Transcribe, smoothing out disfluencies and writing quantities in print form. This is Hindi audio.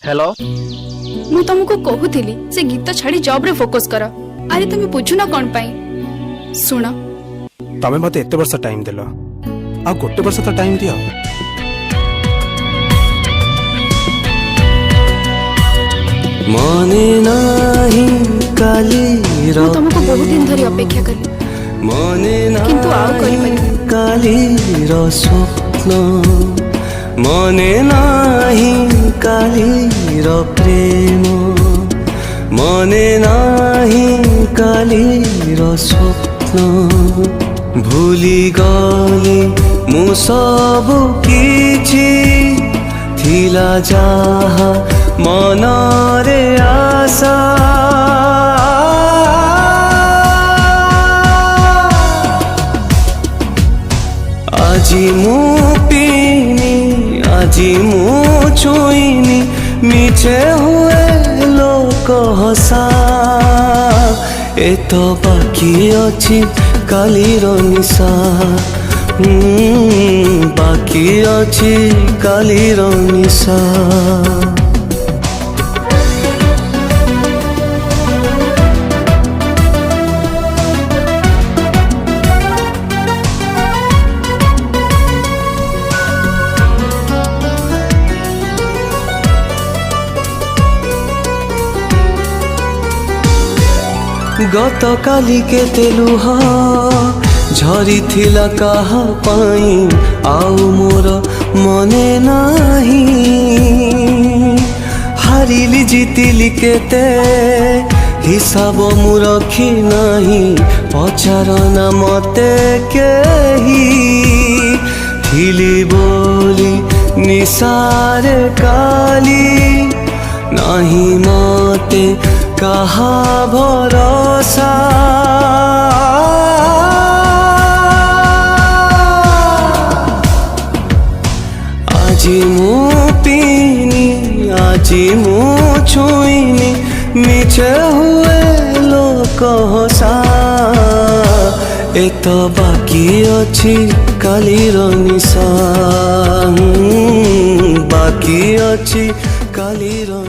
हेलो मु तुमको कहूली से गीत छाड़ी जॉब रे फोकस कर। अरे तुम बुझुना कौन पाई सुन तमें मत एत वर्ष टाइम देल आ गोटे वर्ष तो टाइम दियो। मने नाही काली तुमको बहुत दिन धरी अपेक्षा करी मने किंतु आउ करि परिबे काली स्वप्न मने नाही काली प्रेम मने नाही काली स्वप्न भूली गली मु सबु किछि थिला जाहा मनरे आशा आजी मु पीनी आजी मु छुईनी मिछे हुए लोक हसा एत बाकी अछि कालीर निशा बाकी अछि कालीर निशा। गत काली केते लुह झरी थिला कहा पाई आउ मोर मने नाही हारिली जीतिली केते हिसाब मु रखी नाही पचारना मते केही थिली बोली निसारे काली नाही मते कहा भरोसा आजी मु पीनी आजी मु छुईनी मिछे हुए लोक हसा एत बाकी अछि कालीर निशा बाकी अछि कालीर